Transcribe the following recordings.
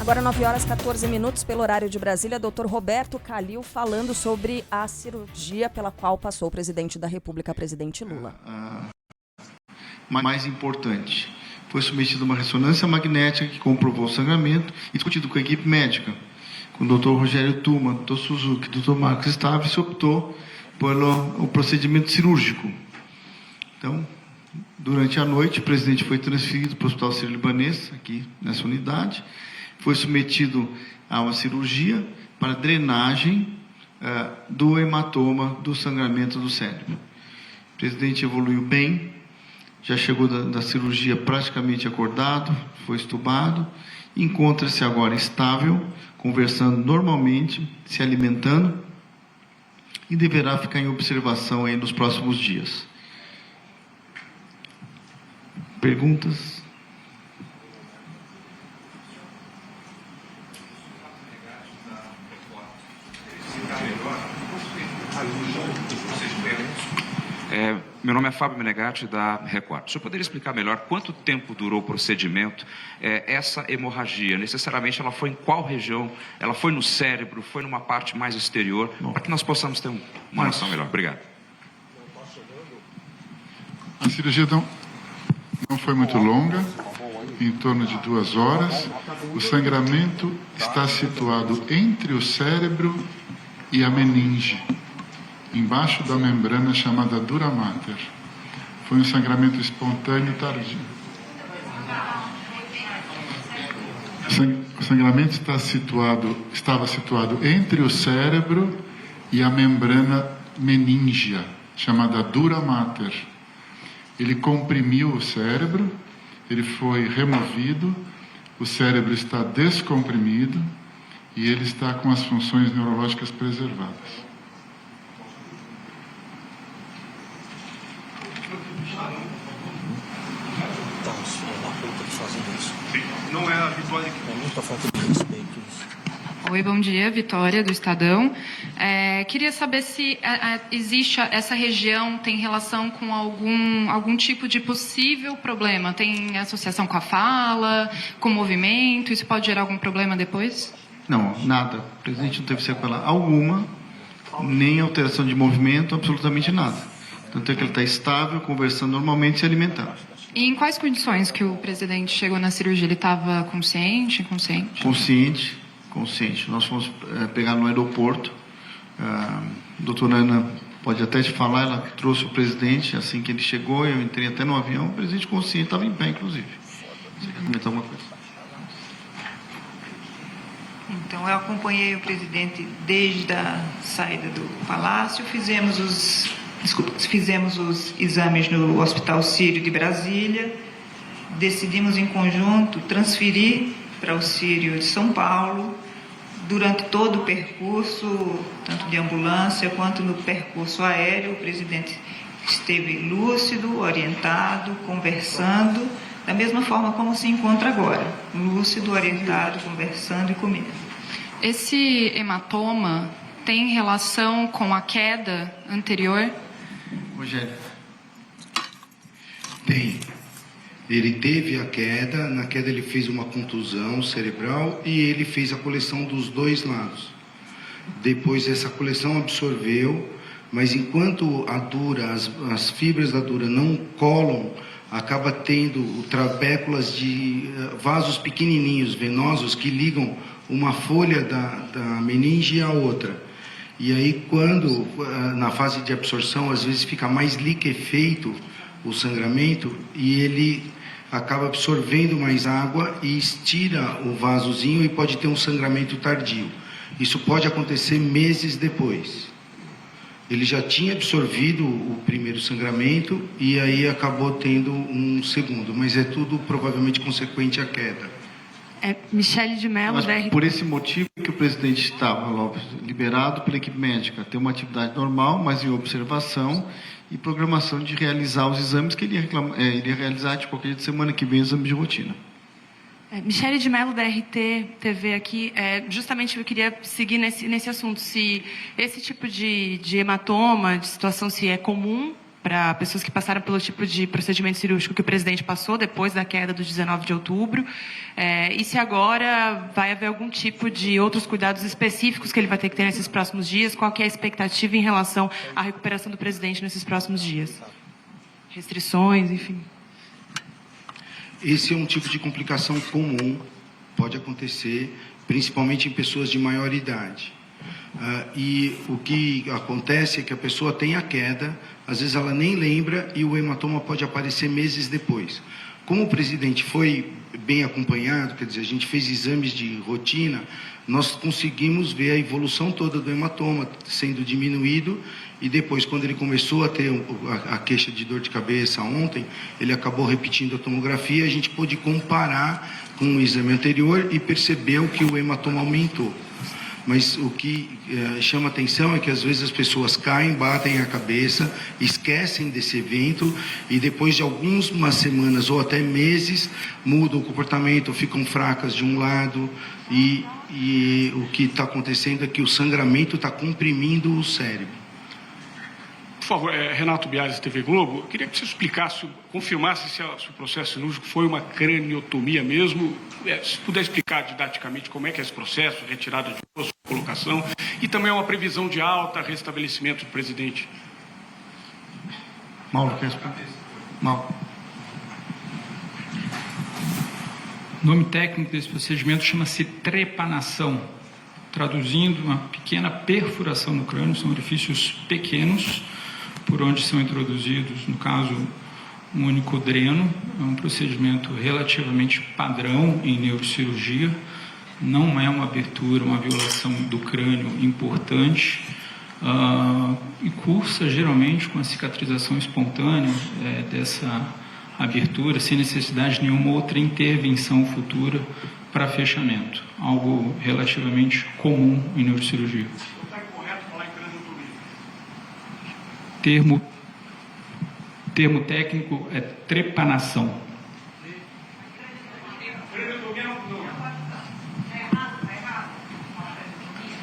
Agora 9h14 pelo horário de Brasília, Dr. Roberto Calil falando sobre a cirurgia pela qual passou o presidente da República, presidente Lula. Mais importante, foi submetida uma ressonância magnética que comprovou o sangramento e discutido com a equipe médica, com o Dr. Rogério Tuma, Dr. Suzuki, Dr. Marcos Stave, se optou pelo procedimento cirúrgico. Então, durante a noite, o presidente foi transferido para o Hospital Sírio-Libanês, aqui nessa unidade, foi submetido a uma cirurgia para drenagem do hematoma, do sangramento do cérebro. O presidente evoluiu bem, já chegou da cirurgia praticamente acordado, foi estubado, encontra-se agora estável, conversando normalmente, se alimentando e deverá ficar em observação aí nos próximos dias. Perguntas? Meu nome é Fábio Menegatti, da Record. O senhor poderia explicar melhor quanto tempo durou o procedimento? Essa hemorragia, necessariamente, ela foi em qual região? Ela foi no cérebro? Foi numa parte mais exterior? Para que nós possamos ter uma noção melhor. Obrigado. A cirurgia não foi muito longa, em torno de 2 horas. O sangramento está situado entre o cérebro e a meninge, embaixo da membrana chamada dura mater. Foi um sangramento espontâneo tardio. O sangramento estava situado entre o cérebro e a membrana meníngia, chamada dura mater. Ele comprimiu o cérebro, ele foi removido, o cérebro está descomprimido e ele está com as funções neurológicas preservadas. Não é a Vitória que... É muita falta de respeito isso. Oi, bom dia, Vitória, do Estadão. Queria saber se existe essa região, tem relação com algum tipo de possível problema? Tem associação com a fala, com o movimento? Isso pode gerar algum problema depois? Não, nada. O presidente não teve sequela alguma, nem alteração de movimento, absolutamente nada. Tanto é que ele está estável, conversando normalmente, se alimentando. E em quais condições que o presidente chegou na cirurgia? Ele estava consciente, inconsciente? Consciente. Nós fomos pegar no aeroporto. A doutora Ana pode até te falar, ela trouxe o presidente assim que ele chegou, eu entrei até no avião, o presidente consciente, estava em pé, inclusive. Você quer comentar alguma coisa? Então, eu acompanhei o presidente desde a saída do palácio, fizemos os exames no Hospital Sírio de Brasília, decidimos em conjunto transferir para o Sírio de São Paulo. Durante todo o percurso, tanto de ambulância quanto no percurso aéreo, o presidente esteve lúcido, orientado, conversando, da mesma forma como se encontra agora, lúcido, orientado, conversando e comendo. Esse hematoma tem relação com a queda anterior? Rogério. Tem. Ele teve a queda, na queda ele fez uma contusão cerebral e ele fez a coleção dos 2 lados. Depois essa coleção absorveu, mas enquanto a dura, as fibras da dura não colam, acaba tendo trabéculas de vasos pequenininhos, venosos, que ligam uma folha da meninge à outra. E aí quando, na fase de absorção, às vezes fica mais liquefeito o sangramento e ele acaba absorvendo mais água e estira o vasozinho e pode ter um sangramento tardio. Isso pode acontecer meses depois. Ele já tinha absorvido o primeiro sangramento e aí acabou tendo um segundo, mas é tudo provavelmente consequente à queda. Michele de Mello, Mas, da RT. por esse motivo que o presidente estava, Lopes, liberado pela equipe médica, ter uma atividade normal, mas em observação e programação de realizar os exames que ele iria realizar de qualquer dia de semana que vem, exames de rotina. Michele de Mello, da RT TV aqui. Justamente eu queria seguir nesse assunto, se esse tipo de hematoma, de situação, se é comum para pessoas que passaram pelo tipo de procedimento cirúrgico que o presidente passou depois da queda do 19 de outubro, e se agora vai haver algum tipo de outros cuidados específicos que ele vai ter que ter nesses próximos dias, qual que é a expectativa em relação à recuperação do presidente nesses próximos dias? Restrições, enfim. Esse é um tipo de complicação comum, pode acontecer, principalmente em pessoas de maior idade. E o que acontece é que a pessoa tem a queda, às vezes ela nem lembra e o hematoma pode aparecer meses depois. Como o presidente foi bem acompanhado, quer dizer, a gente fez exames de rotina, nós conseguimos ver a evolução toda do hematoma sendo diminuído e depois, quando ele começou a ter a queixa de dor de cabeça ontem, ele acabou repetindo a tomografia, a gente pôde comparar com o exame anterior e percebeu que o hematoma aumentou. Mas o que chama atenção é que às vezes as pessoas caem, batem a cabeça, esquecem desse evento e depois de algumas semanas ou até meses mudam o comportamento, ficam fracas de um lado e o que está acontecendo é que o sangramento está comprimindo o cérebro. Por favor, Renato Biares, TV Globo, eu queria que você explicasse, confirmasse se o processo cirúrgico foi uma craniotomia mesmo, se puder explicar didaticamente como é que é esse processo, retirada de osso, colocação, e também uma previsão de alta, restabelecimento do presidente. Mauro, quer responder? Mauro. O nome técnico desse procedimento chama-se trepanação, traduzindo uma pequena perfuração no crânio, são orifícios pequenos, por onde são introduzidos, no caso, um único dreno. É um procedimento relativamente padrão em neurocirurgia, não é uma abertura, uma violação do crânio importante, e cursa geralmente com a cicatrização espontânea dessa abertura, sem necessidade de nenhuma outra intervenção futura para fechamento, algo relativamente comum em neurocirurgia. Está correto falar em craniotomia? Termo técnico é trepanação.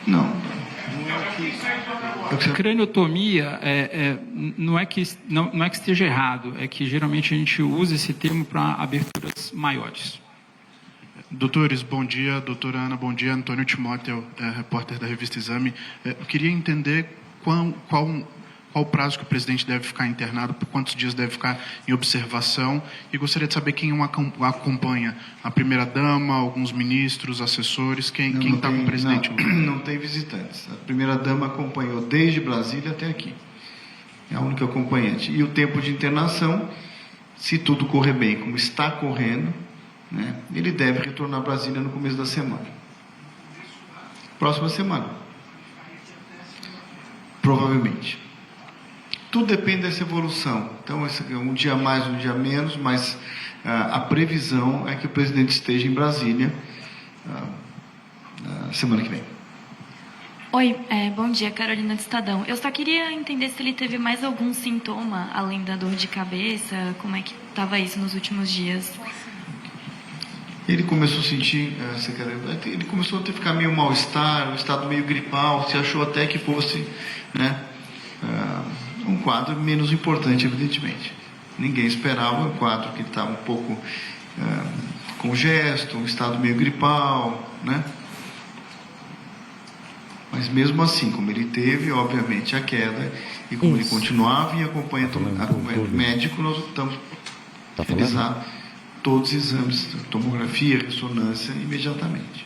Não. Craniotomia não é que esteja errado, é que geralmente a gente usa esse termo para aberturas maiores. Doutores, bom dia. Doutora Ana, bom dia. Antônio Timóteo, repórter da revista Exame. Eu queria entender qual o prazo que o presidente deve ficar internado, por quantos dias deve ficar em observação, e gostaria de saber quem o acompanha. A primeira-dama, alguns ministros, assessores, quem está com o presidente? Não tem visitantes. A primeira-dama acompanhou desde Brasília até aqui. É a única acompanhante. E o tempo de internação, se tudo correr bem, como está correndo, né, ele deve retornar a Brasília no começo da semana. Próxima semana. Provavelmente. Tudo depende dessa evolução. Então, um dia mais, um dia menos, mas a previsão é que o presidente esteja em Brasília na semana que vem. Oi, bom dia, Carolina do Estadão. Eu só queria entender se ele teve mais algum sintoma, além da dor de cabeça, como é que estava isso nos últimos dias? Ele começou a sentir, ele começou a ficar meio mal-estar, um estado meio gripal, se achou até que fosse, né, um quadro menos importante, evidentemente. Ninguém esperava um quadro que estava um pouco congesto, um estado meio gripal, né? Mas mesmo assim, como ele teve, obviamente, a queda, e como ele continuava em acompanhamento médico, nós optamos por realizar todos os exames, tomografia, ressonância, imediatamente.